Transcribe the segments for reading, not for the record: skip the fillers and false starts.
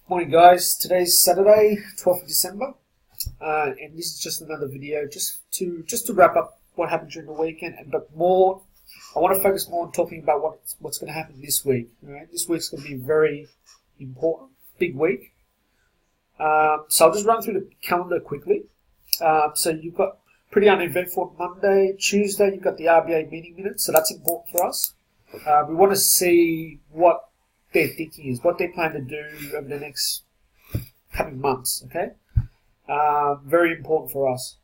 Morning guys, today's Saturday, 12th of December, and this is just another video just to wrap up what happened during the weekend, but more, I want to focus more on talking about what's going to happen this week. All right? This week's going to be very important, big week. So I'll just run through the calendar quickly. So you've got pretty uneventful Monday, Tuesday, you've got the RBA meeting minutes, so that's important for us. We want to see what their thinking is, what they plan to do over the next coming months, okay? Very important for us.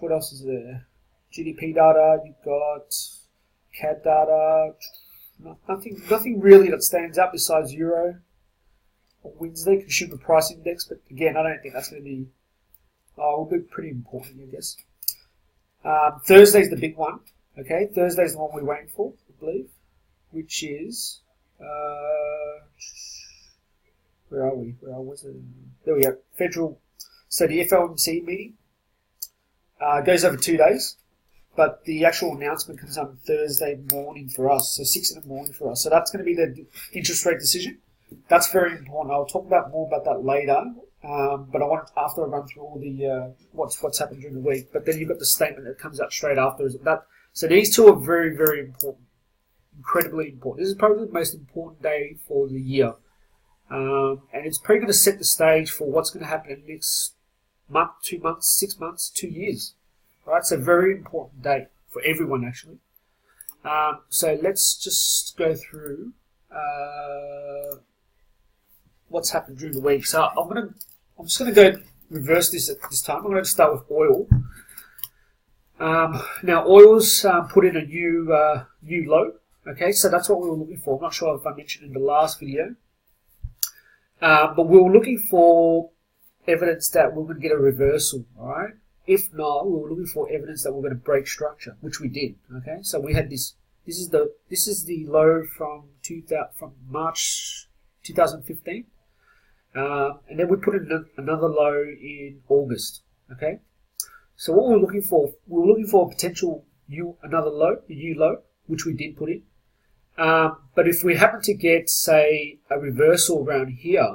What else is there? GDP data, you've got CAD data, nothing really that stands out besides Euro on Wednesday, Consumer Price Index, but again, I don't think that's going to be, will be pretty important, I guess. Thursday's the big one, okay? Thursday's the one we're waiting for, I believe, which is, where are we? There we go. So the FOMC meeting goes over 2 days, but the actual announcement comes on Thursday morning for us, so 6 in the morning for us. So that's going to be the interest rate decision. That's very important. I'll talk more about that later, but I want after I run through all the what's happened during the week. But then you've got the statement that comes out straight after. So these two are very, very important. Incredibly important. This is probably the most important day for the year. And it's probably going to set the stage for what's going to happen in the next month, 2 months, 6 months, 2 years. All right, so very important day for everyone, actually. So let's just go through what's happened during the week. So I'm just going to go reverse this at this time. I'm going to start with oil. Now, oil's put in a new low. Okay, so that's what we were looking for. I'm not sure if I mentioned in the last video. But we were looking for evidence that we're going to get a reversal, alright? If not, we were looking for evidence that we're going to break structure, which we did. Okay, so we had this is the low from March 2015. And then we put in another low in August. Okay? So what we were looking for a potential another low, a new low, which we did put in. But if we happen to get, say, a reversal around here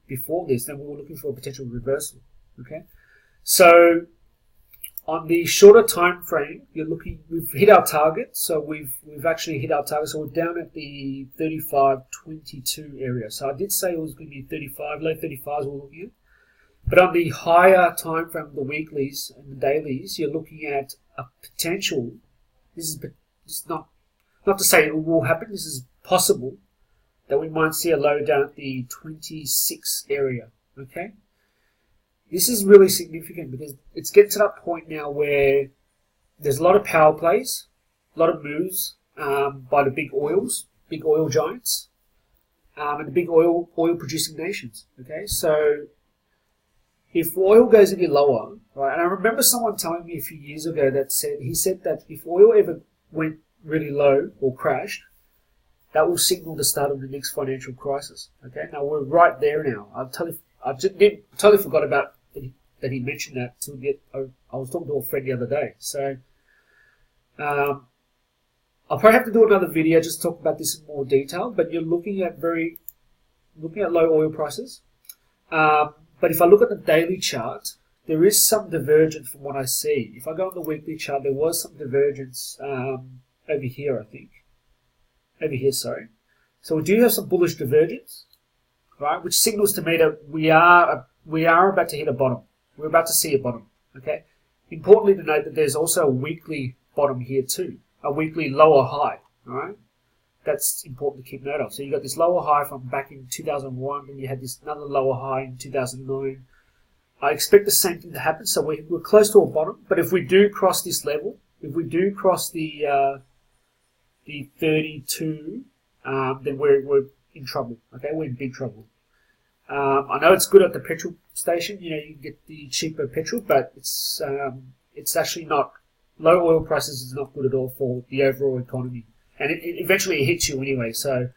before this, then we were looking for a potential reversal. Okay, so on the shorter time frame, we've hit our target. So we've actually hit our target. So we're down at the 35.22 area. So I did say it was going to be 35, low 35s we're looking at. But on the higher time frame, the weeklies and the dailies, you're looking at a potential. This is not to say it will happen, this is possible that we might see a low down at the 26 area, okay? This is really significant because it's getting to that point now where there's a lot of power plays, a lot of moves by the big oil giants, and the big oil producing nations, okay? So if oil goes any lower, right, and I remember someone telling me a few years ago that he said that if oil ever went really low or crashed, that will signal the start of the next financial crisis. Okay, now we're right there now. I totally forgot about that he mentioned that. I was talking to a friend the other day. So I'll probably have to do another video just to talk about this in more detail. But you're looking at low oil prices. But if I look at the daily chart, there is some divergence from what I see. If I go on the weekly chart, there was some divergence over here, I think. Over here, sorry. So we do have some bullish divergence, right? Which signals to me that we are about to hit a bottom. We're about to see a bottom, okay? Importantly to note that there's also a weekly bottom here too. A weekly lower high, all right? That's important to keep note of. So you got this lower high from back in 2001, and you had this another lower high in 2009. I expect the same thing to happen. So we're close to a bottom, but if we do cross this level, if we do cross the 32, then we're in trouble. Okay, we're in big trouble. I know it's good at the petrol station. You know, you can get the cheaper petrol, but it's actually not. Low oil prices is not good at all for the overall economy, and it eventually hits you anyway. So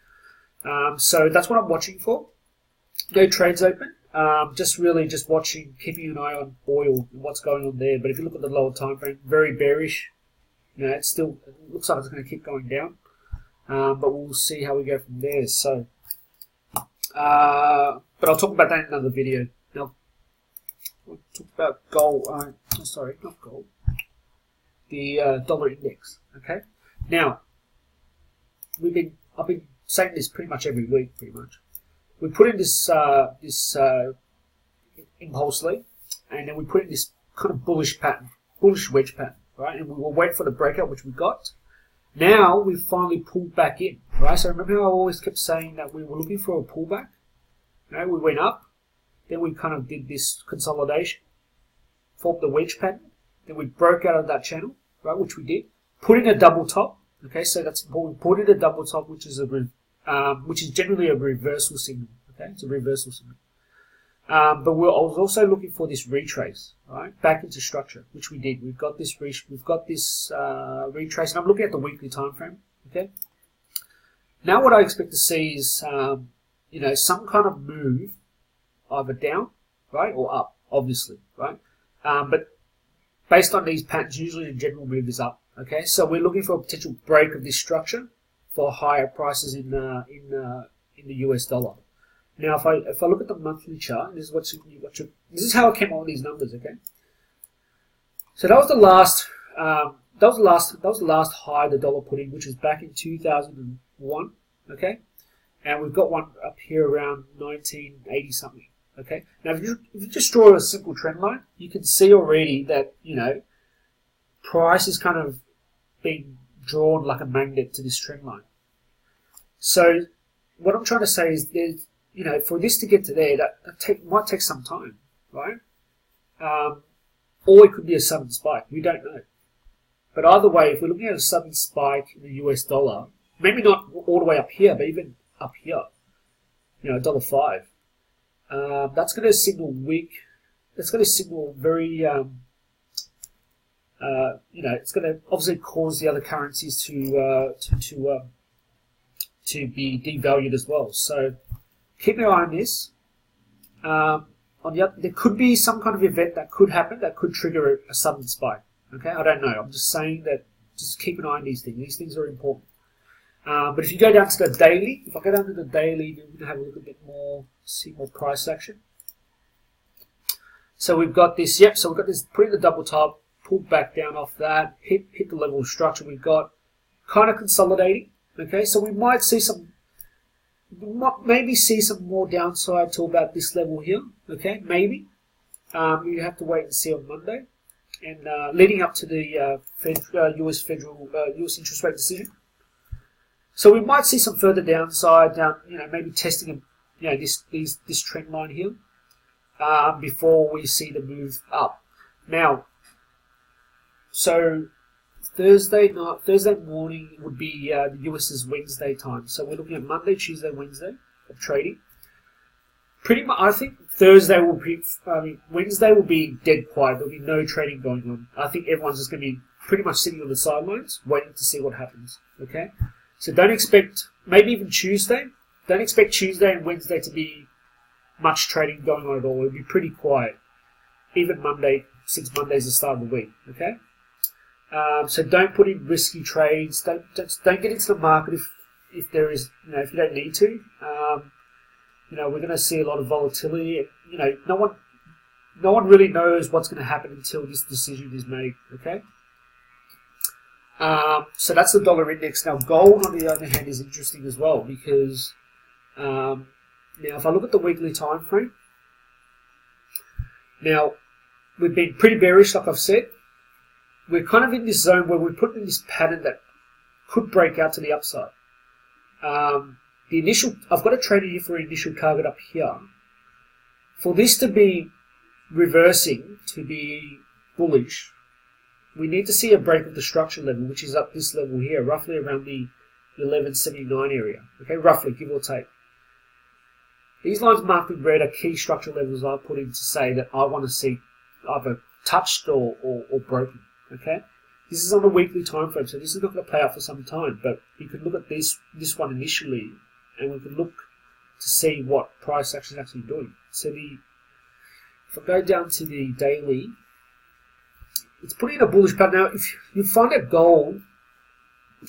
that's what I'm watching for. No trades open. Just watching, keeping an eye on oil and what's going on there. But if you look at the lower time frame, very bearish. You know, it looks like it's going to keep going down. But we'll see how we go from there. So But I'll talk about that in another video. Now, we'll talk about gold. Sorry, not gold. The dollar index. Okay. Now, I've been saying this pretty much every week. Pretty much, we put in this impulsively, and then we put in this kind of bullish pattern, bullish wedge pattern, right? And we will wait for the breakout, which we got. Now we've finally pulled back in, right? So remember how I always kept saying that we were looking for a pullback? Right? We went up, then we kind of did this consolidation, formed the wedge pattern, then we broke out of that channel, right? Which we did. Put in a double top. Okay, so that's important. Put in a double top, which is generally a reversal signal. Okay, it's a reversal signal. But I was also looking for this retrace, right, back into structure, which we did. We've got this retrace, and I'm looking at the weekly time frame. Okay. Now, what I expect to see is, some kind of move, either down, right, or up, obviously, right. But based on these patterns, usually the general move is up. Okay, so we're looking for a potential break of this structure for higher prices in the US dollar. Now, if I look at the monthly chart, this is how I came up with these numbers. Okay, so that was the last high the dollar put in, which was back in 2001. Okay, and we've got one up here around 1980 something. Okay, now if you just draw a simple trend line, you can see already that price is kind of being drawn like a magnet to this trend line. So what I'm trying to say is, for this to get to there, that might take some time, right? Or it could be a sudden spike. We don't know. But either way, if we're looking at a sudden spike in the US dollar, maybe not all the way up here, but even up here, $1.05, that's going to signal weak. That's going to signal very, it's going to obviously cause the other currencies to be devalued as well. So keep an eye on this. There could be some kind of event that could happen that could trigger a sudden spike. Okay, I don't know. I'm just saying that just keep an eye on these things. These things are important. But if you go down to the daily, then we can have a look a bit more, see more price action. So we've got this. Yep. So we've got this. Put in the double top, pulled back down off that, hit the level of structure we've got, kind of consolidating. Okay, so we might see maybe see some more downside to about this level here. Okay, maybe. You have to wait and see on Monday, and leading up to the US interest rate decision. So we might see some further downside down, maybe testing, this trend line here before we see the move up. Now, so Thursday morning would be the US's Wednesday time. So we're looking at Monday, Tuesday, Wednesday of trading. Pretty much, I think Wednesday will be dead quiet. There'll be no trading going on. I think everyone's just going to be pretty much sitting on the sidelines, waiting to see what happens. Okay, so don't expect, maybe even Tuesday. Don't expect Tuesday and Wednesday to be much trading going on at all. It'll be pretty quiet. Even Monday, since Monday's the start of the week. Okay. So don't put in risky trades. Don't get into the market if there is, if you don't need to. We're going to see a lot of volatility. No one really knows what's going to happen until this decision is made. Okay. So that's the dollar index. Now gold, on the other hand, is interesting as well because now if I look at the weekly time frame, now we've been pretty bearish, like I've said. We're kind of in this zone where we're putting in this pattern that could break out to the upside. I've got a trade here for an initial target up here. For this to be reversing, to be bullish, we need to see a break of the structure level, which is up this level here, roughly around the 1179 area. Okay, roughly, give or take. These lines marked in red are key structure levels I put in to say that I want to see either touched or broken. Okay, this is on a weekly time frame, so this is not going to play out for some time. But you can look at this one initially, and we can look to see what price action is actually doing. So if I go down to the daily, it's putting in a bullish pattern. Now, if you find that gold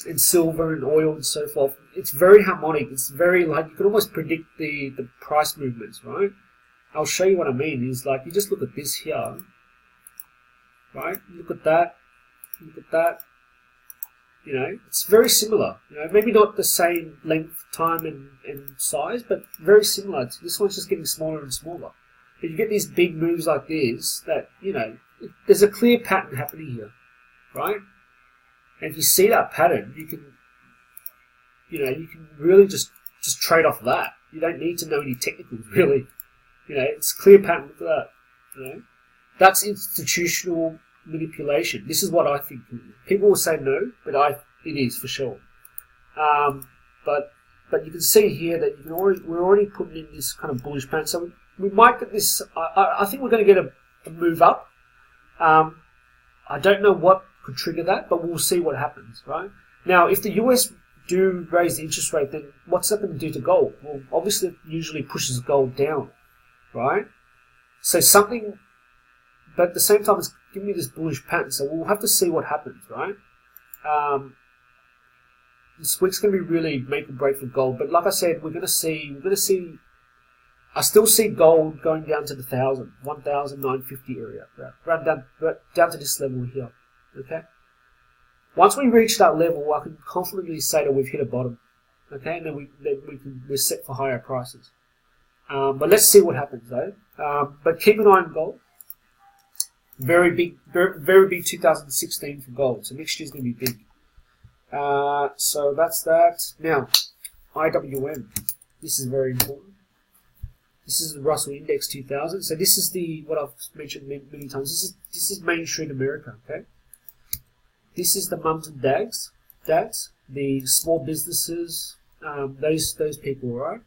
and silver and oil and so forth. It's very harmonic. It's very like you can almost predict the price movements, right? I'll show you what I mean. Is like you just look at this here, right? Look at that. Look at that. You know, it's very similar. You know, maybe not the same length, time, and size, but very similar. This one's just getting smaller and smaller. But you get these big moves like this that, you know, there's a clear pattern happening here, right? And if you see that pattern, you can, you know, you can really just trade off that. You don't need to know any technicals, really. You know, it's a clear pattern. Look at that. You know, that's institutional manipulation. This is what I think. People will say no, but it is for sure. But you can see here that you can we're already putting in this kind of bullish pattern. So we might get this. I think we're going to get a move up. I don't know what could trigger that, but we'll see what happens. Right now, if the US do raise the interest rate, then what's that going to do to gold? Well, obviously, it usually pushes gold down, right? So something, but at the same time, it's giving me this bullish pattern. So we'll have to see what happens, right? This week's going to be really make or break for gold. But like I said, we're going to see. I still see gold going down to the 1,950 area, right down to this level here. Okay. Once we reach that level, I can confidently say that we've hit a bottom. Okay, and then we're set for higher prices. But let's see what happens though. But keep an eye on gold. Very big 2016 for gold. So next year's going to be big. So that's that. Now, IWM. This is very important. This is the Russell Index 2000. So this is what I've mentioned many times. This is Main Street America. Okay. This is the mums and dads, the small businesses, those people, right,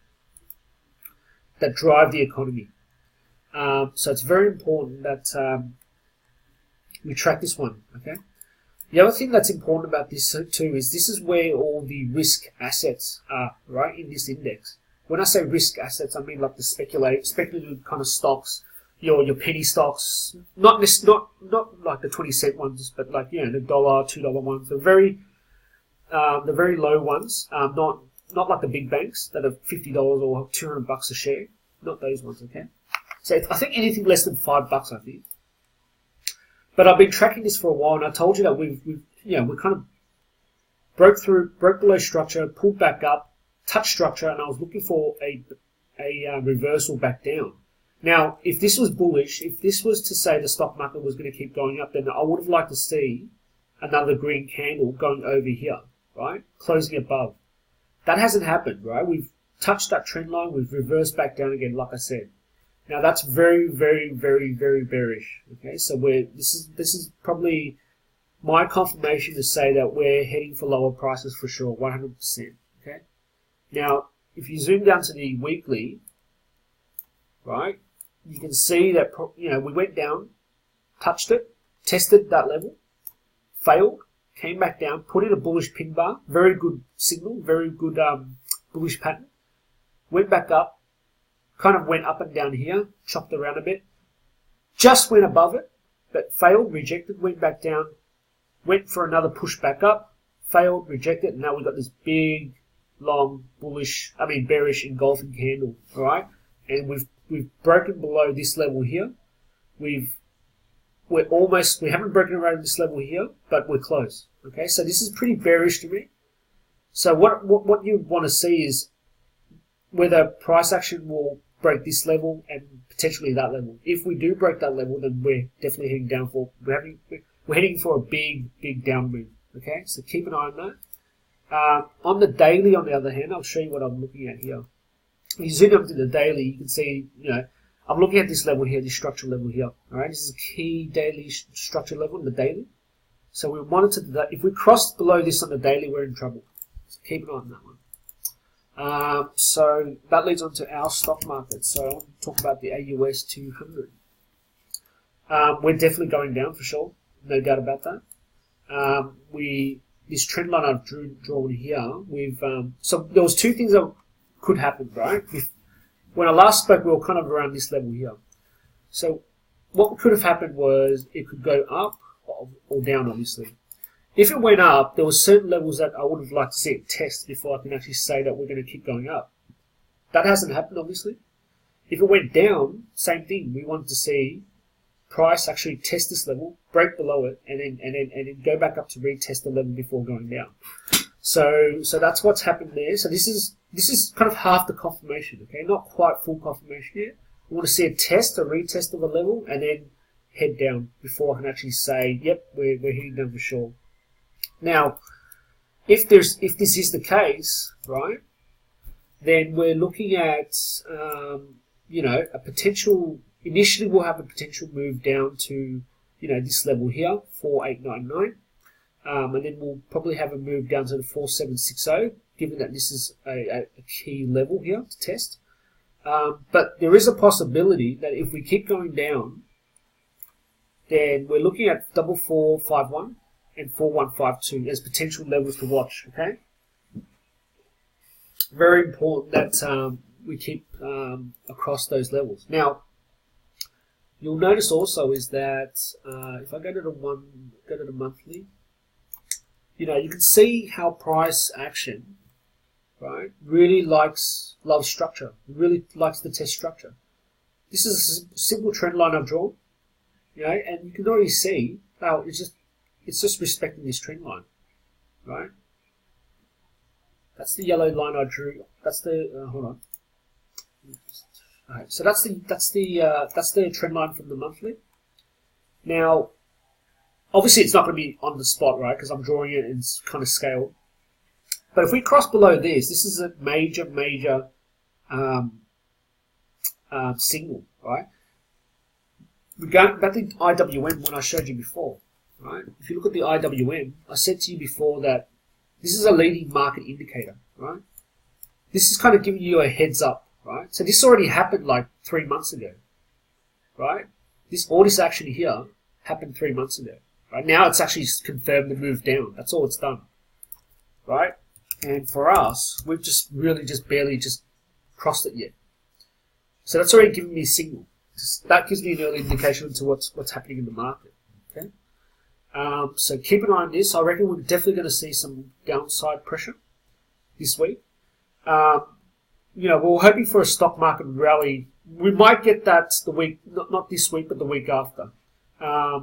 that drive the economy. So it's very important that we track this one. Okay. The other thing that's important about this too is this is where all the risk assets are, right, in this index. When I say risk assets, I mean like the speculative kind of stocks, your penny stocks, not like the 20-cent ones, but like, you know, the $1, $2 ones, the very low ones, not like the big banks that are $50 or $200 a share, not those ones, okay? So I think anything less than $5, I think. But I've been tracking this for a while, and I told you that we kind of broke below structure, pulled back up, touched structure, and I was looking for a reversal back down. Now, if this was bullish, if this was to say the stock market was going to keep going up, then I would have liked to see another green candle going over here, right? Closing above. That hasn't happened, right? We've touched that trend line, we've reversed back down again, like I said. Now that's very, very, very, very bearish. Okay, so this is probably my confirmation to say that we're heading for lower prices for sure, 100%. Okay. Now, if you zoom down to the weekly, right, you can see that we went down, touched it, tested that level, failed, came back down, put in a bullish pin bar, very good signal, very good bullish pattern, went back up. Kind of went up and down here, chopped around a bit, just went above it, but failed, rejected, went back down, went for another push back up, failed, rejected, and now we've got this big, long, bearish engulfing candle, alright? And we've broken below this level here. We haven't broken around this level here, but we're close, okay? So this is pretty bearish to me. So what you want to see is whether price action will break this level and potentially that level. If we do break that level, then we're definitely heading down we're heading for a big down move. Okay, so keep an eye on that. On the daily, on the other hand, I'll show you what I'm looking at here. If you zoom up to the daily, you can see, I'm looking at this level here, this structure level here. All right, this is a key daily structure level in the daily. So we monitor that. If we cross below this on the daily, we're in trouble. So keep an eye on that one. So that leads on to our stock market. So I want to talk about the AUS 200. We're definitely going down for sure, no doubt about that. This trend line I've drawn here, so there was two things that could happen, right? When I last spoke, we were kind of around this level here. So what could have happened was it could go up or down, obviously. If it went up, there were certain levels that I would have liked to see it test before I can actually say that we're going to keep going up. That hasn't happened, obviously. If it went down, same thing. We wanted to see price actually test this level, break below it, and then go back up to retest the level before going down. So that's what's happened there. So this is kind of half the confirmation, okay? Not quite full confirmation yet. We want to see a test, a retest of the level, and then head down before I can actually say, yep, we're heading down for sure. Now, if this is the case, right, then we're looking at a potential. Initially, we'll have a potential move down to this level here, 4899, and then we'll probably have a move down to the 4760, given that this is a key level here to test. But there is a possibility that if we keep going down, then we're looking at 4451 and 4152 as potential levels to watch. Okay, very important that we keep across those levels. Now, you'll notice also is that if I go to the monthly, you can see how price action, right, really loves structure, really likes the test structure. This is a simple trend line I've drawn, and you can already see how it's just respecting this trend line, right? That's the yellow line I drew. That's the hold on. Alright, so that's the trend line from the monthly. Now, obviously it's not going to be on the spot, right? Because I'm drawing it in kind of scale. But if we cross below this is a major signal, right? We're going back to IWM when I showed you before, right? If you look at the IWM, I said to you before that this is a leading market indicator, right? This is kind of giving you a heads up. Right, so this already happened like 3 months ago, right? All this action here happened 3 months ago. Right now, it's actually confirmed the move down. That's all it's done, right? And for us, we've just barely crossed it yet. So that's already giving me a signal. That gives me an early indication into what's happening in the market. Okay. So keep an eye on this. I reckon we're definitely going to see some downside pressure this week. We're hoping for a stock market rally. We might get that the week, not this week, but the week after. A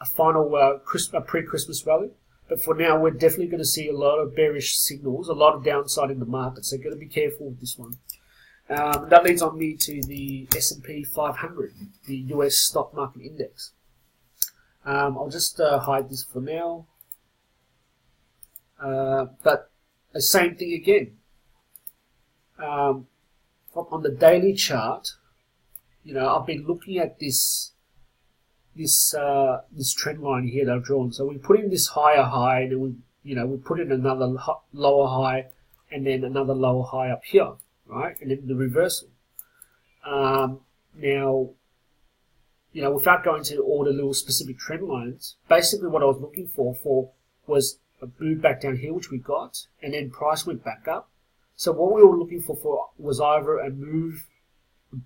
final pre-Christmas rally. But for now, we're definitely going to see a lot of bearish signals, a lot of downside in the market. So, got to be careful with this one. That leads on me to the S&P 500, the US stock market index. I'll just hide this for now. But the same thing again. On the daily chart, I've been looking at this trend line here that I've drawn. So we put in this higher high, and then we put in another lower high, and then another lower high up here, right? And then the reversal. Now, without going to all the little specific trend lines, basically what I was looking for was a move back down here, which we got, and then price went back up. So what we were looking for was either a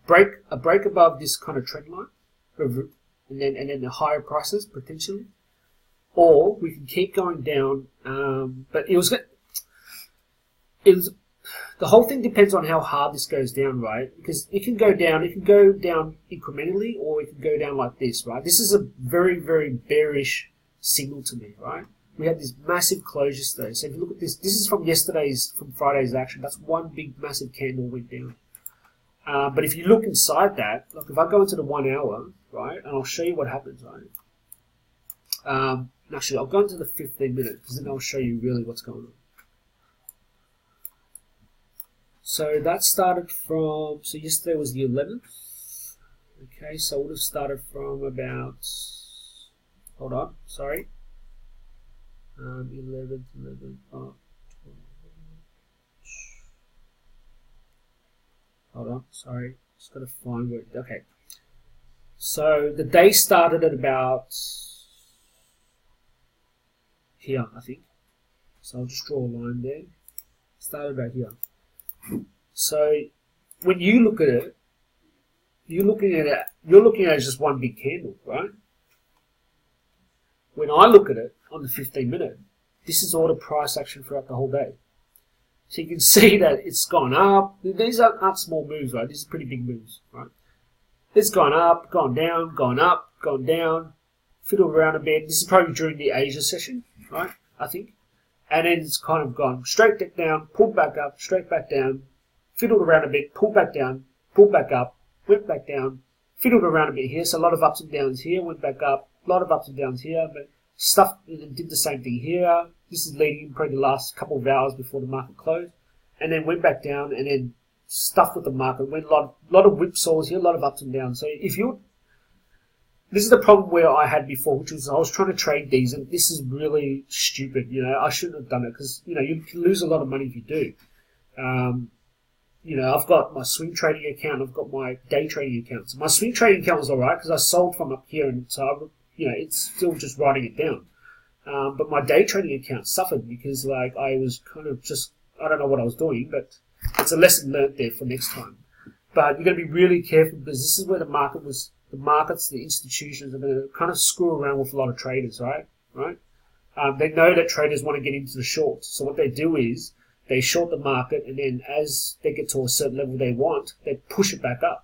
break above this kind of trend line, and then the higher prices potentially, or we can keep going down. But the whole thing depends on how hard this goes down, right? Because it can go down incrementally, or it can go down like this, right? This is a very, very bearish signal to me, right? We had this massive closure today. So if you look at this is from Friday's action. That's one big massive candle went down. But if you look inside that, like if I go into the 1 hour, right, and I'll show you what happens, right? Actually, I'll go into the 15 minute because then I'll show you really what's going on. So that started from, so yesterday was the 11th. Okay, so it would have started from about, hold on, sorry. 11, oh, 12. Hold on, sorry. Just got to find where, okay. So the day started at about here, I think. So I'll just draw a line there. Started right here. So when you look at it, you're looking at it as just one big candle, right? when I look at it on the 15-minute, this is all the price action throughout the whole day. So you can see that it's gone up. These aren't small moves, right? These are pretty big moves, right? It's gone up, gone down, gone up, gone down, fiddled around a bit. This is probably during the Asia session, right? I think. And then it's kind of gone straight down, pulled back up, straight back down, fiddled around a bit, pulled back down, pulled back up, went back down, fiddled around a bit here. So a lot of ups and downs here, went back up, a lot of ups and downs here, but stuff did the same thing here. This is leading probably the last couple of hours before the market closed, and then went back down, and then stuffed with the market. Went a lot of whipsaws here, a lot of ups and downs. So this is the problem where I had before, which was I was trying to trade these, and this is really stupid. You know, I shouldn't have done it because you can lose a lot of money if you do. I've got my swing trading account, I've got my day trading account. So my swing trading account was alright because I sold from up here, and so it's still just writing it down. But my day trading account suffered because I was kind of just, I don't know what I was doing, but it's a lesson learned there for next time. But you're going to be really careful because this is where the markets, the institutions are going to kind of screw around with a lot of traders, right? They know that traders want to get into the shorts. So what they do is they short the market, and then as they get to a certain level they want, they push it back up.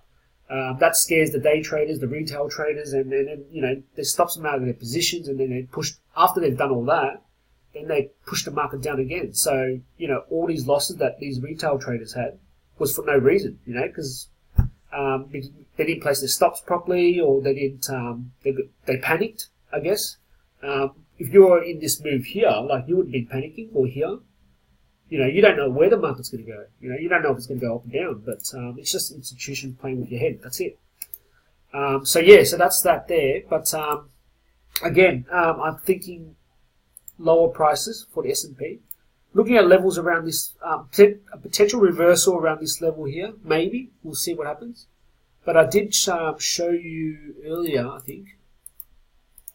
That scares the day traders, the retail traders, and then they stops them out of their positions, and then they push, after they've done all that, then they push the market down again. So, all these losses that these retail traders had was for no reason, because they didn't place their stops properly, or they didn't, they panicked, I guess. If you're in this move here, like you would be panicking, or here, you don't know where the market's going to go. You don't know if it's going to go up and down, but it's just institutions playing with your head. That's it. So that's that there. But again, I'm thinking lower prices for the S&P. Looking at levels around this, a potential reversal around this level here, maybe. We'll see what happens. But I did show you earlier, I think.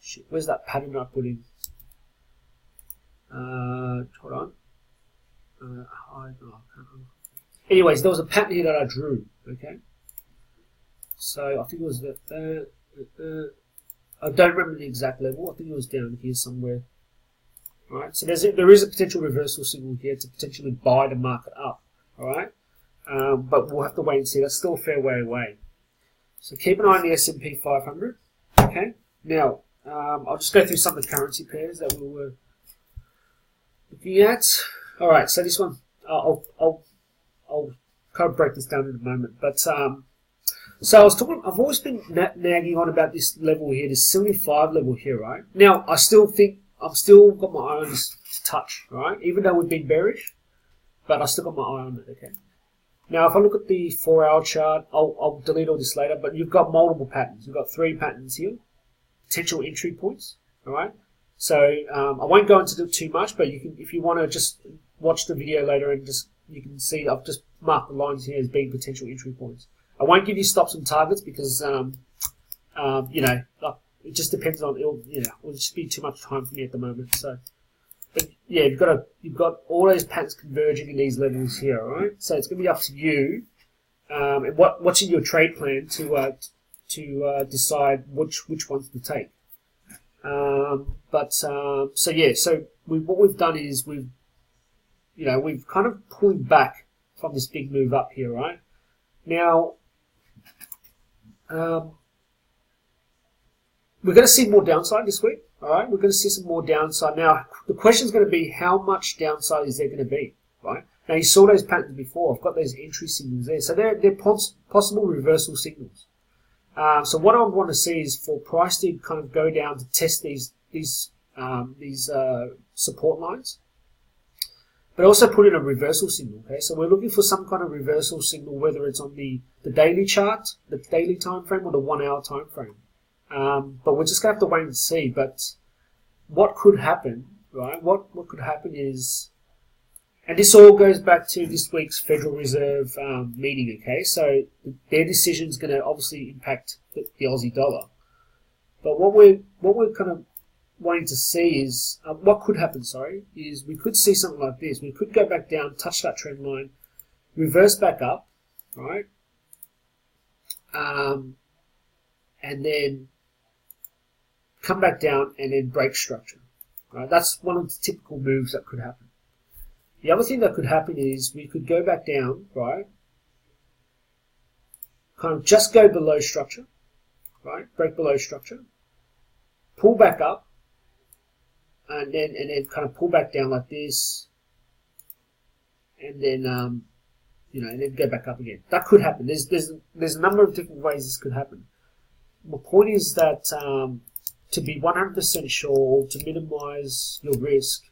Shit, where's that pattern I put in? Hold on. Anyways, there was a pattern here that I drew. Okay, so I think it was I don't remember the exact level. I think it was down here somewhere. All right, so there is a potential reversal signal here to potentially buy the market up. All right, but we'll have to wait and see. That's still a fair way away. So keep an eye on the S&P 500. Okay, now I'll just go through some of the currency pairs that we were looking at. All right, so this one, I'll kind of break this down in a moment. But so I've always been nagging on about this level here, this 75 level here, right? Now, I still think I've still got my eye on this touch, right? Even though we've been bearish, but I still got my eye on it, okay? Now, if I look at the 4-hour chart, I'll delete all this later, but you've got multiple patterns. You've got 3 patterns here, potential entry points, all right? So I won't go into it too much, but you can, if you want to just watch the video later and you can see I've just marked the lines here as being potential entry points. I won't give you stops and targets because it just depends on it'll just be too much time for me at the moment. So, but yeah, you've got all those patterns converging in these levels here, all right? So it's going to be up to you and what's in your trade plan to decide which ones to take. What we've done is we've kind of pulled back from this big move up here, right? Now, we're going to see more downside this week, all right? We're going to see some more downside. Now, the question is going to be how much downside is there going to be, right? Now, you saw those patterns before. I've got those entry signals there. So they're possible reversal signals. So what I want to see is for price to kind of go down to test these support lines, but also put in a reversal signal. Okay, so we're looking for some kind of reversal signal, whether it's on the daily chart, the daily time frame, or the 1 hour time frame. But we're just going to have to wait and see. But what could happen, right? What could happen is, and this all goes back to this week's Federal Reserve meeting, okay? So their decision is going to obviously impact the Aussie dollar. But what we're kind of wanting to see is, what could happen, is we could see something like this. We could go back down, touch that trend line, reverse back up, right? And then come back down, and then break structure. Right? That's one of the typical moves that could happen. The other thing that could happen is we could go back down, right? Kind of just go below structure, right? Break below structure, pull back up, and then kind of pull back down like this, and then and then go back up again. That could happen. There's a number of different ways this could happen. My point is that to be 100% sure, to minimize your risk,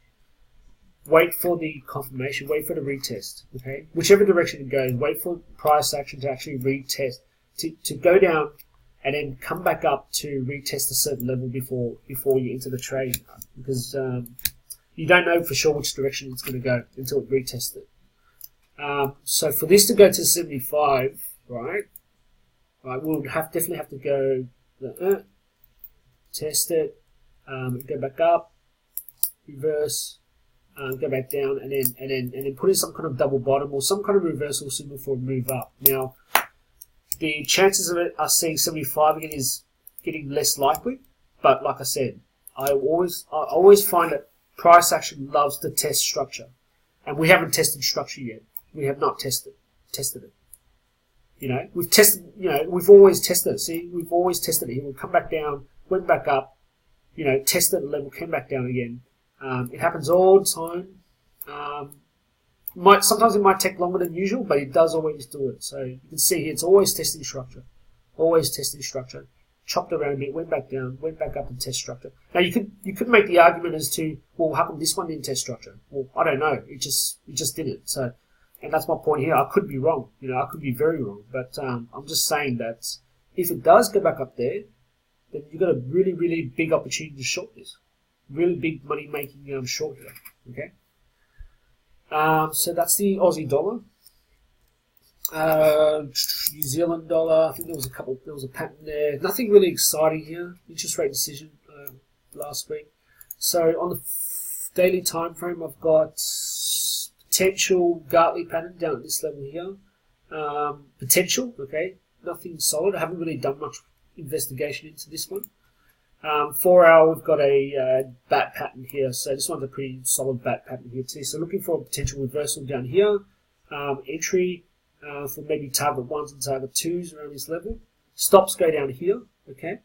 wait for the confirmation, wait for the retest, okay? Whichever direction it goes, wait for price action to actually retest, to go down and then come back up to retest a certain level before you enter the trade, because you don't know for sure which direction it's going to go until it retests it. So for this to go to 75, right, we'll definitely have to go test it, go back up, reverse, go back down, and then put in some kind of double bottom or some kind of reversal signal for a move up. Now, the chances of us seeing 75 again is getting less likely, but like I said, I always find that price action loves to test structure, and we haven't tested structure yet. We have not tested it. We've tested. We've always tested it. See, we've always tested it. He will come back down, went back up. Tested the level, came back down again. It happens all the time. Sometimes it might take longer than usual, but it does always do it. So you can see here, it's always testing structure. Always testing structure. Chopped around a bit, went back down, went back up and test structure. Now you could make the argument as to, well, how come this one didn't test structure? Well, I don't know. It just didn't. So, and that's my point here. I could be wrong. I could be very wrong. But I'm just saying that if it does go back up there, then you've got a really, really big opportunity to short this. Really big money making short here. Okay. So that's the Aussie dollar. New Zealand dollar. I think there was a pattern there. Nothing really exciting here. Interest rate decision last week. So on the daily time frame, I've got potential Gartley pattern down at this level here. Potential. Okay. Nothing solid. I haven't really done much investigation into this one. 4 hour, we've got a bat pattern here, so this one's a pretty solid bat pattern here too. So looking for a potential reversal down here, entry for maybe target 1s and target 2s around this level. Stops go down here, okay.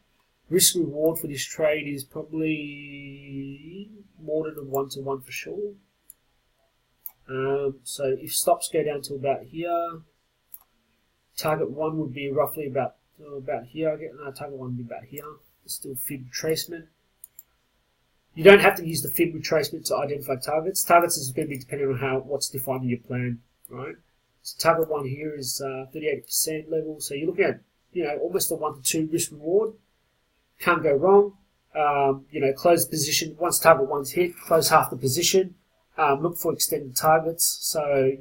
Risk reward for this trade is probably more than a 1-to-1 for sure. So if stops go down to about here, target 1 would be roughly about here. Target 1 would be about here. Still fib retracement. You don't have to use the fib retracement to identify targets. Targets is going to be dependent on what's defined in your plan, right? So target 1 here is 38% level. So you're looking at almost a 1-to-2 risk reward. Can't go wrong. Close position once target 1's hit. Close half the position. Look for extended targets. So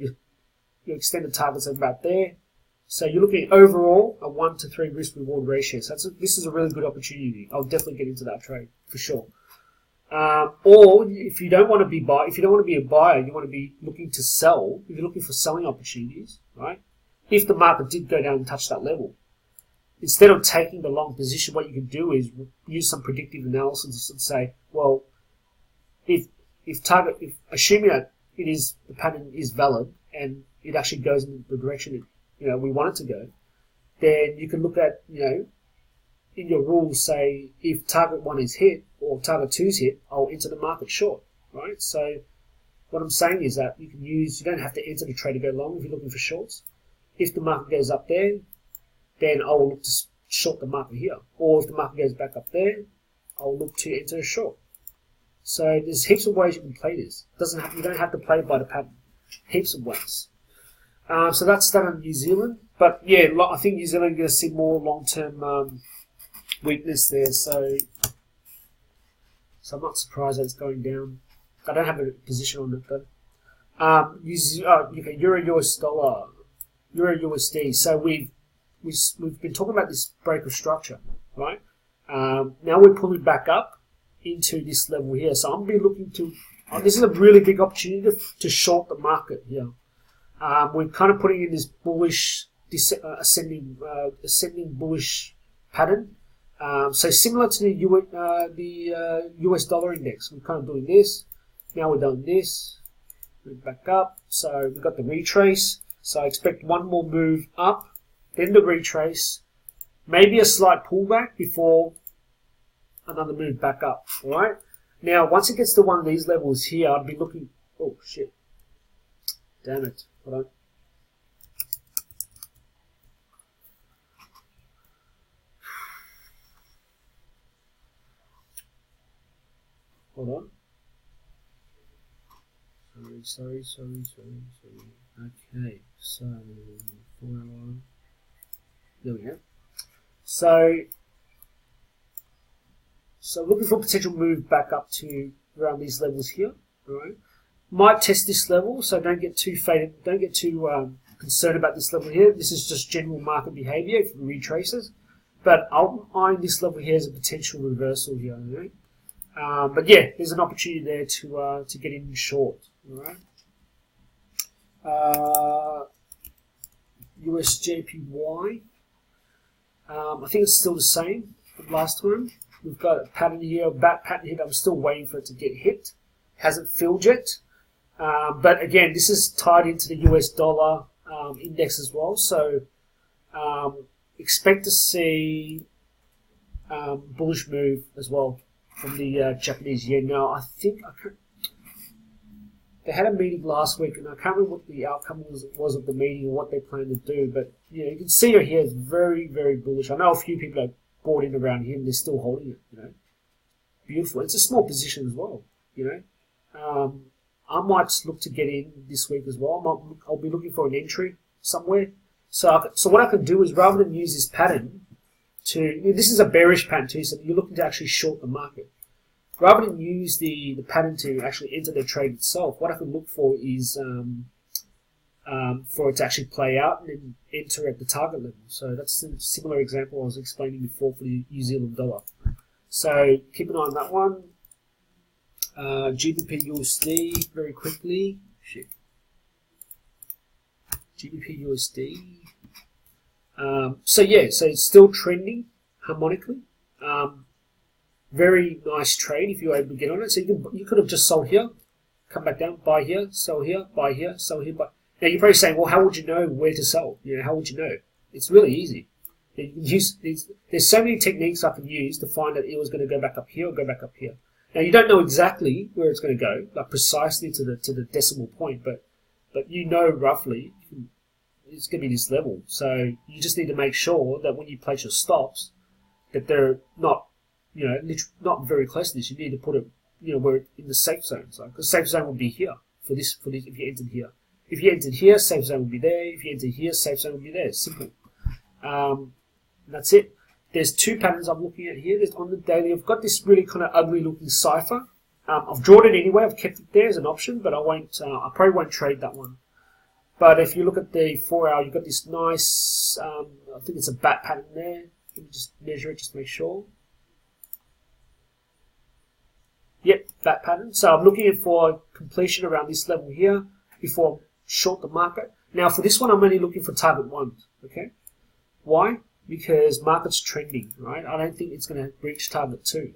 your extended targets are about there. So you're looking at overall a 1-to-3 risk-reward ratio. So this is a really good opportunity. I'll definitely get into that trade for sure. Or if you don't want to be a buyer, you want to be looking to sell. If you're looking for selling opportunities, right? If the market did go down and touch that level, instead of taking the long position, what you can do is use some predictive analysis and say, well, if assuming that the pattern is valid and it actually goes in the direction we want it to go, then you can look at, in your rules say, if target 1 is hit or target 2 is hit, I'll enter the market short, right? So what I'm saying is that you don't have to enter the trade to go long if you're looking for shorts. If the market goes up there, then I will look to short the market here. Or if the market goes back up there, I'll look to enter a short. So there's heaps of ways you can play this. You don't have to play by the pattern. Heaps of ways. So that's that on New Zealand. But yeah, I think New Zealand is going to see more long-term weakness there. So I'm not surprised that it's going down. I don't have a position on it though. Euro US dollar, Euro USD. So we've been talking about this break of structure, right? Now we're pulling back up into this level here. So I'm going to be looking to. This is a really big opportunity to short the market here. We're kind of putting in this bullish ascending bullish pattern. So similar to the US dollar index, we're kind of doing this. Now we're doing this. Move back up. So we've got the retrace. So I expect one more move up, then the retrace, maybe a slight pullback before another move back up. All right. Now once it gets to one of these levels here, I'd be looking. Oh shit! Damn it! Hold on. Hold on. Sorry. Okay, so 4 hour. There we go. So looking for potential move back up to around these levels here. All right. Might test this level, so don't get too faded. Don't get too concerned about this level here. This is just general market behavior for retraces. But I'll eyeing this level here as a potential reversal here. All right? But yeah, there's an opportunity there to get in short. All right. USJPY. I think it's still the same from last time. We've got a pattern here, a bat pattern here. I'm still waiting for it to get hit. Hasn't filled yet. But again, this is tied into the US dollar index as well. So expect to see bullish move as well from the Japanese yen. Now, I think they had a meeting last week, and I can't remember what the outcome was of the meeting or what they plan to do. But you know, you can see it here is very, very bullish. I know a few people have bought in around here, and they're still holding it. You know, beautiful. It's a small position as well. You know, I might look to get in this week as well. I'll be looking for an entry somewhere. So what I can do is, rather than use this pattern this is a bearish pattern too, so you're looking to actually short the market. Rather than use the pattern to actually enter the trade itself, what I can look for is for it to actually play out and then enter at the target level. So that's a similar example I was explaining before for the New Zealand dollar. So keep an eye on that one. GBP USD very quickly. Shit. GBP USD. So it's still trending harmonically. Very nice trade if you're able to get on it. So you could have just sold here, come back down, buy here, sell here, buy here, sell here, buy. Now you're probably saying, well, how would you know where to sell? You know, how would you know? It's really easy. You can use there's so many techniques I can use to find that it was going to go back up here or go back up here. Now you don't know exactly where it's going to go, like precisely to the decimal point, but you know roughly it's going to be this level. So you just need to make sure that when you place your stops, that they're not, you know, not very close to this. You need to put it, you know, where in the safe zone. So the safe zone would be here for this if you entered here. If you entered here, safe zone would be there. If you entered here, safe zone would be there. Simple. That's it. There's two patterns I'm looking at here. There's on the daily. I've got this really kind of ugly looking cipher. I've drawn it anyway. I've kept it there as an option, but I won't. I probably won't trade that one. But if you look at the 4 hour, you've got this nice. I think it's a bat pattern there. Let me just measure it, just to make sure. Yep, bat pattern. So I'm looking for completion around this level here before I short the market. Now for this one, I'm only looking for target 1. Okay, why? Because market's trending, right? I don't think it's going to reach target 2.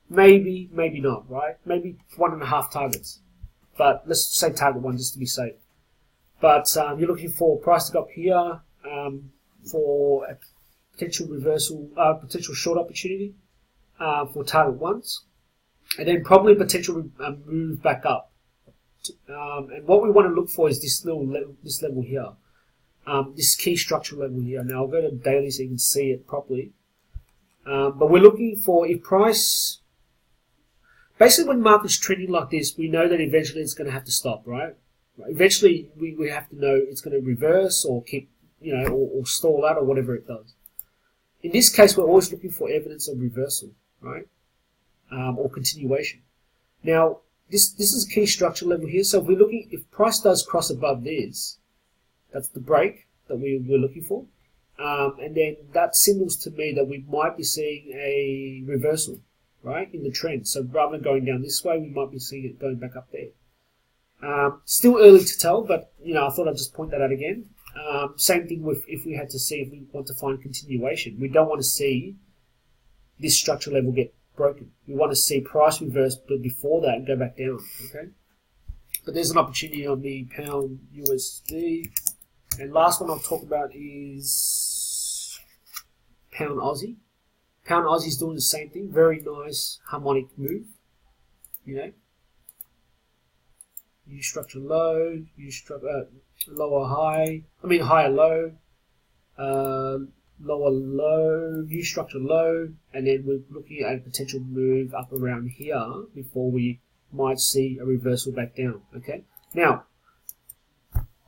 Maybe, maybe not, right? Maybe 1.5 targets. But let's say target 1 just to be safe. But you're looking for price to go up here for a potential reversal, potential short opportunity for target 1s, and then probably a potential move back up. And what we want to look for is this level here, this key structure level here. Now I'll go to daily so you can see it properly. But we're looking for, if price, basically when market's trending like this, we know that eventually it's going to have to stop, right? Eventually we have to know it's going to reverse or keep, you know, or stall out or whatever it does. In this case, we're always looking for evidence of reversal, right? Or continuation. Now, this is key structure level here. So if we're looking, if price does cross above this, that's the break that we're looking for. And then that signals to me that we might be seeing a reversal, right, in the trend. So rather than going down this way, we might be seeing it going back up there. Still early to tell, but you know, I thought I'd just point that out again. Same thing with if we had to see if we want to find continuation. We don't want to see this structure level get broken. We want to see price reverse before that and go back down. Okay, but there's an opportunity on the pound USD. And last one I'll talk about is pound Aussie. Pound Aussie is doing the same thing. Very nice harmonic move. You know, U structure low, U structure lower high. I mean higher low, lower low, U structure low, and then we're looking at a potential move up around here before we might see a reversal back down. Okay. Now,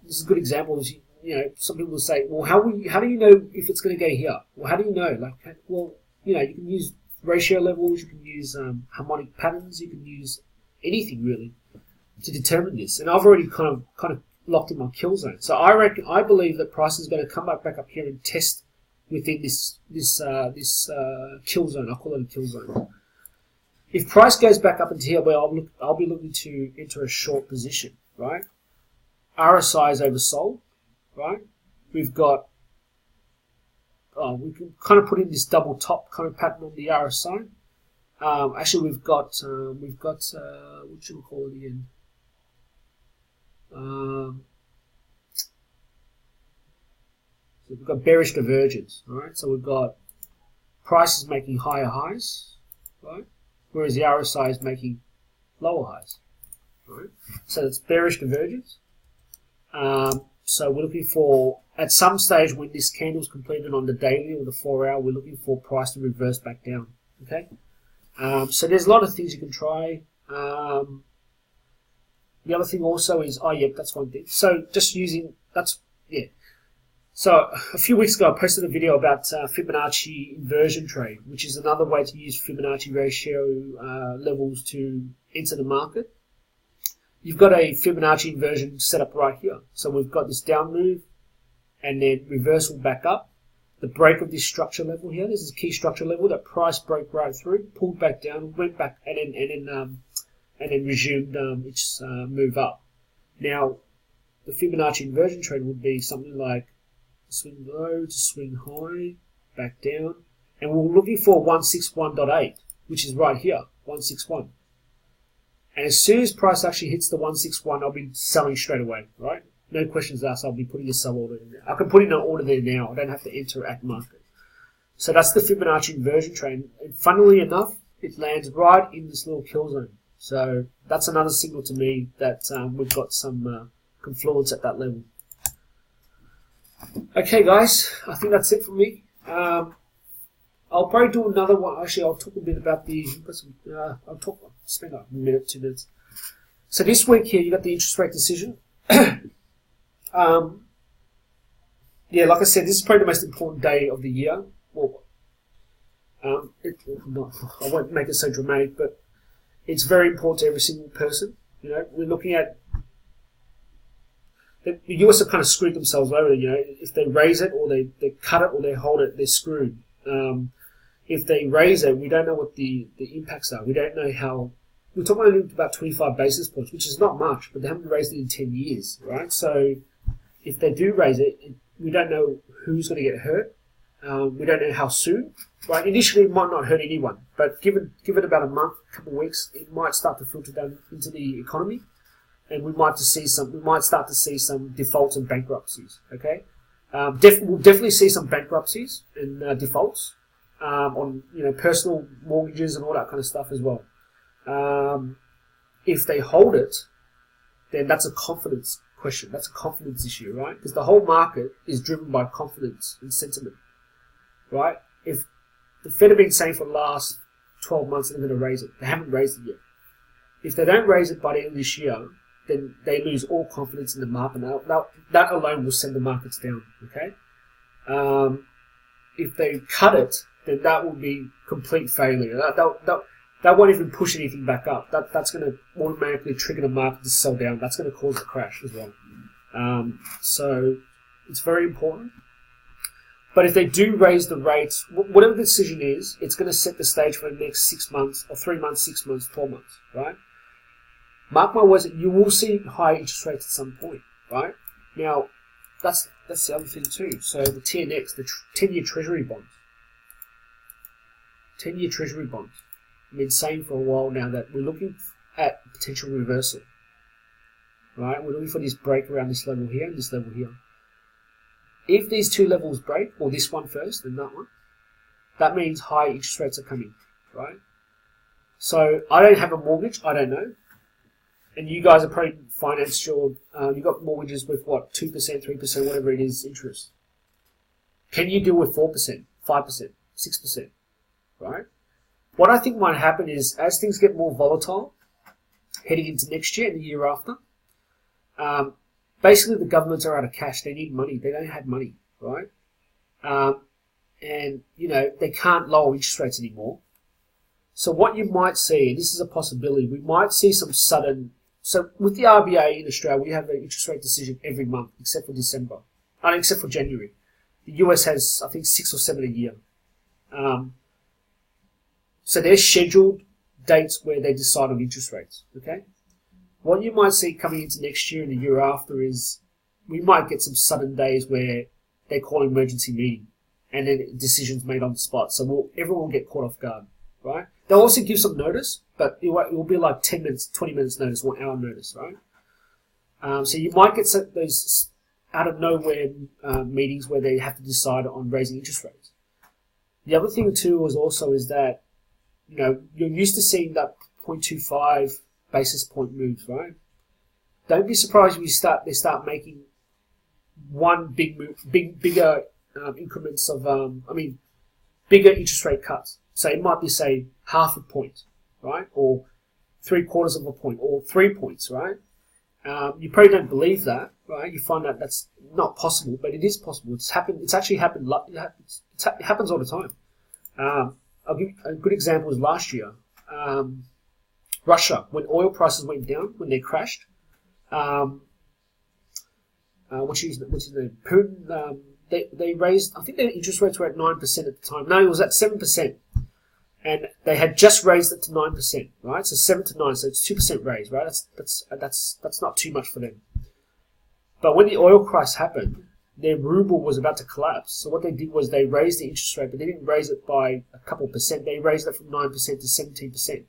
this is a good example. You know, some people will say, well, how do you know if it's going to go here? Well, how do you know? Like, well, you know, you can use ratio levels, you can use harmonic patterns, you can use anything really to determine this. And I've already kind of locked in my kill zone. So I believe that price is going to come back up here and test within this kill zone. I'll call it a kill zone. If price goes back up into here, well, I'll be looking to enter a short position, right? RSI is oversold, right? We've got we can kind of put in this double top kind of pattern on the RSI. Actually, we've got what should we call it again? So we've got bearish divergence, all right? So we've got prices making higher highs, right? Whereas the RSI is making lower highs, right? So it's bearish divergence. So we're looking for, at some stage when this candle's completed on the daily or the 4 hour, we're looking for price to reverse back down, okay? So there's a lot of things you can try. The other thing also is, oh yeah, that's one thing. So just using, So a few weeks ago I posted a video about Fibonacci inversion trade, which is another way to use Fibonacci ratio levels to enter the market. You've got a Fibonacci inversion set up right here. So we've got this down move and then reversal back up. The break of this structure level here, this is a key structure level that price broke right through, pulled back down, went back, and then resumed its move up. Now, the Fibonacci inversion trade would be something like swing low to swing high, back down, and we're looking for 161.8, which is right here, 161. And as soon as price actually hits the 161, I'll be selling straight away, right? No questions asked, I'll be putting a sell order in there. I can put in an order there now, I don't have to enter at market. So that's the Fibonacci inversion trade. And funnily enough, it lands right in this little kill zone. So that's another signal to me that we've got some confluence at that level. Okay, guys, I think that's it from me. I'll probably do another one. Actually, I'll talk a bit about the. Spend a minute, 2 minutes. So this week here, you got the interest rate decision. Yeah, like I said, this is probably the most important day of the year. Well, I won't make it so dramatic, but it's very important to every single person. You know, we're looking at the US have kind of screwed themselves over. You know, if they raise it or they cut it or they hold it, they're screwed. If they raise it, we don't know what the impacts are. We don't know how. We're talking about 25 basis points, which is not much, but they haven't raised it in 10 years, right? So if they do raise it, we don't know who's going to get hurt. We don't know how soon. Right? Initially, it might not hurt anyone, but give it about a month, a couple of weeks, it might start to filter down into the economy, and we might start to see some defaults and bankruptcies. Okay, we'll definitely see some bankruptcies and defaults on personal mortgages and all that kind of stuff as well. If they hold it, then that's a confidence question. That's a confidence issue, right? Because the whole market is driven by confidence and sentiment, right? If the Fed have been saying for the last 12 months they're going to raise it, they haven't raised it yet. If they don't raise it by the end of this year, then they lose all confidence in the market. Now, that alone will send the markets down, okay? If they cut it, then that will be complete failure. That won't even push anything back up. That's going to automatically trigger the market to sell down. That's going to cause a crash as well. So it's very important. But if they do raise the rates, whatever the decision is, it's going to set the stage for the next 6 months, or 3 months, 6 months, 12 months, right? Mark my words, you will see high interest rates at some point, right? Now, that's that's the other thing too. So the TNX, the 10-year Treasury bonds. 10-year Treasury bonds. I've been saying for a while now that we're looking at potential reversal. Right? We're looking for this break around this level here and this level here. If these two levels break, or this one first and that one, that means high interest rates are coming. Right? So I don't have a mortgage, I don't know. And you guys are probably financed your, you've got mortgages with what, 2%, 3%, whatever it is, interest. Can you deal with 4%, 5%, 6%, right? What I think might happen is, as things get more volatile, heading into next year and the year after, basically the governments are out of cash. They need money. They don't have money, right? And, you know, they can't lower interest rates anymore. So what you might see, and this is a possibility, we might see some sudden... So with the RBA in Australia, we have an interest rate decision every month, except for December. Except for January. The US has, I think, 6 or 7 a year. So they're scheduled dates where they decide on interest rates, okay? What you might see coming into next year and the year after is we might get some sudden days where they call an emergency meeting and then decisions made on the spot. So everyone will get caught off guard, right? They'll also give some notice, but it will be like 10 minutes, 20 minutes notice, 1 hour notice, right? So you might get those out of nowhere meetings where they have to decide on raising interest rates. The other thing too is that, you know, you're used to seeing that 0.25 basis point moves, right? Don't be surprised when they start making one big move, bigger increments of, bigger interest rate cuts. So it might be, say, half a point, right? Or 3/4 of a point, or 3 points, right? You probably don't believe that, right? You find that that's not possible, but it is possible. It's happened. It's actually happened. It happens all the time. I'll give a good example was last year. Russia, when oil prices went down, when they crashed, what's his name? Putin. They raised. I think their interest rates were at 9% at the time. No, it was at 7%. And they had just raised it to 9%, right? So 7 to 9, so it's 2% raise, right? That's not too much for them. But when the oil crisis happened, their ruble was about to collapse. So what they did was they raised the interest rate, but they didn't raise it by a couple percent. They raised it from 9% to 17%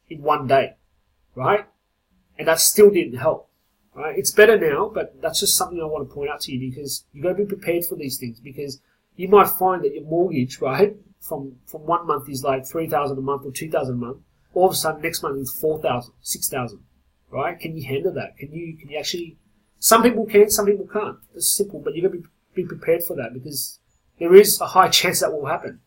in one day, right? And that still didn't help, right? It's better now, but that's just something I want to point out to you because you've got to be prepared for these things because you might find that your mortgage, right, from 1 month is like $3,000 a month or $2,000 a month. All of a sudden, next month is $4,000, $6,000, right? Can you handle that? Can you actually? Some people can, some people can't. It's simple, but you've got to be prepared for that because there is a high chance that will happen.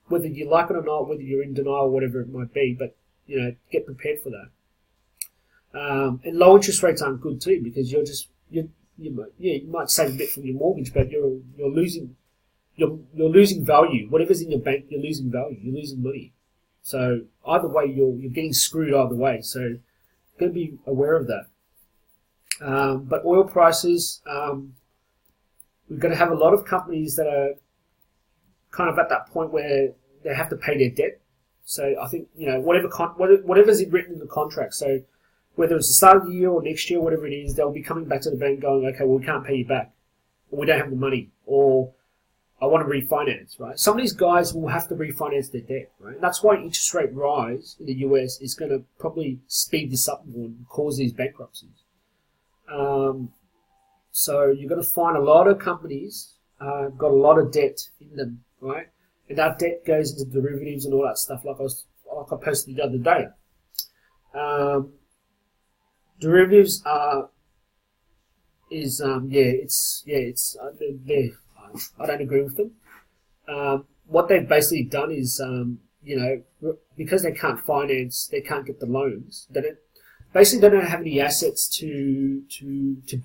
Whether you like it or not, whether you're in denial, whatever it might be, but you know, get prepared for that. And low interest rates aren't good too because you might save a bit from your mortgage, but you're losing. You're losing value. Whatever's in your bank, you're losing value. You're losing money. So either way, you're getting screwed either way. So you've got to be aware of that. But oil prices, we're going to have a lot of companies that are kind of at that point where they have to pay their debt. So I think, you know, whatever's written in the contract. So whether it's the start of the year or next year, whatever it is, they'll be coming back to the bank going, okay, well, we can't pay you back. Or we don't have the money. Or I want to refinance, right? Some of these guys will have to refinance their debt, right? And that's why interest rate rise in the US is going to probably speed this up more and cause these bankruptcies. So you're going to find a lot of companies got a lot of debt in them, right? And that debt goes into derivatives and all that stuff, like I posted the other day. Derivatives I don't agree with them. What they've basically done is, because they can't finance, they can't get the loans. They don't have any assets to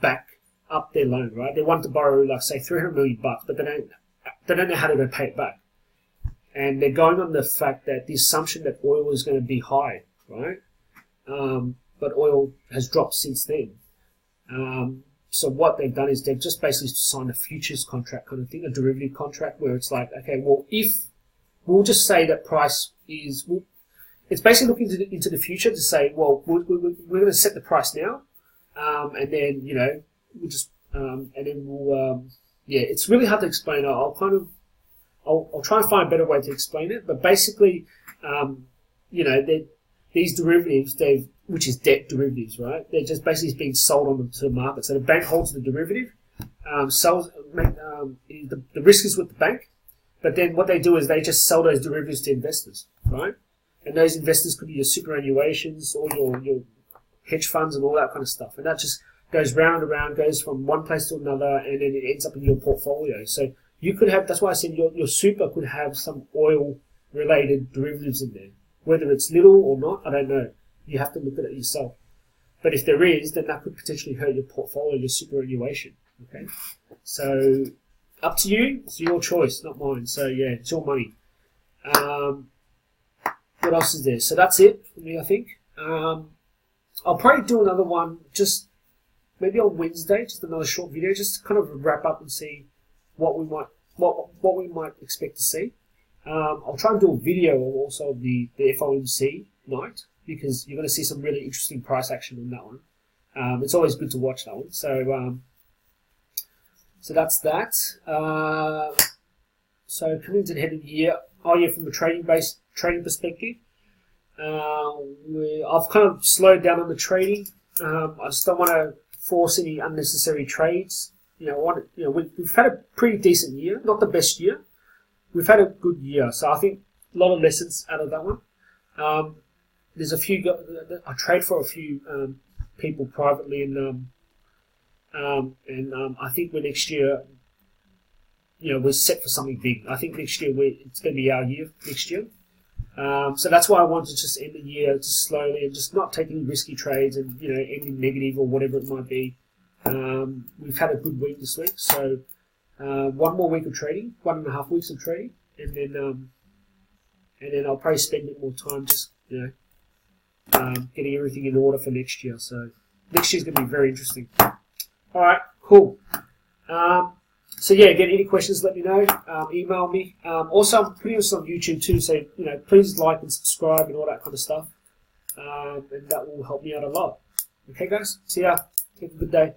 back up their loan, right? They want to borrow, like say, $300 million, but they don't know how to pay it back. And they're going on the fact that the assumption that oil is going to be high, right? But oil has dropped since then. So what they've done is they've just basically signed a futures contract kind of thing, a derivative contract where it's like, okay, well, if we'll just say that price is, it's basically looking into the future to say, well, we're going to set the price now, and then, you know, we'll just and then we'll yeah, it's really hard to explain. I'll try and find a better way to explain it, but basically, you know, these derivatives, which is debt derivatives, right? They're just basically being sold on to the market. So the bank holds the derivative, the risk is with the bank, but then what they do is they just sell those derivatives to investors, right? And those investors could be your superannuations or your hedge funds and all that kind of stuff. And that just goes round and round, goes from one place to another, and then it ends up in your portfolio. So you could have, that's why I said your super could have some oil-related derivatives in there. Whether it's little or not, I don't know. You have to look at it yourself. But if there is, then that could potentially hurt your portfolio, your superannuation. Okay? So, up to you. It's your choice, not mine. So, yeah, it's your money. What else is there? So that's it for me, I think. I'll probably do another one just maybe on Wednesday, just another short video, just to kind of wrap up and see what we might expect to see. I'll try and do a video also of the FOMC night, because you're going to see some really interesting price action on that one. It's always good to watch that one. So that's that. So coming to the end of the year, from a trading perspective, I've kind of slowed down on the trading. I just don't want to force any unnecessary trades. We've had a pretty decent year, not the best year. We've had a good year, so I think a lot of lessons out of that one. There's a few. I trade for a few people privately, and I think next year, we're set for something big. I think next year it's going to be our year next year. So that's why I want to just end the year just slowly and just not take any risky trades and ending negative or whatever it might be. We've had a good week this week, so one more week of trading, 1.5 weeks of trading, and then I'll probably spend a bit more time just getting everything in order for next year. So next year's going to be very interesting. All right, cool. So yeah, again, any questions, let me know. Email me. Also, I'm putting this on YouTube too, so please like and subscribe and all that kind of stuff, and that will help me out a lot. Okay, guys. See ya. Have a good day.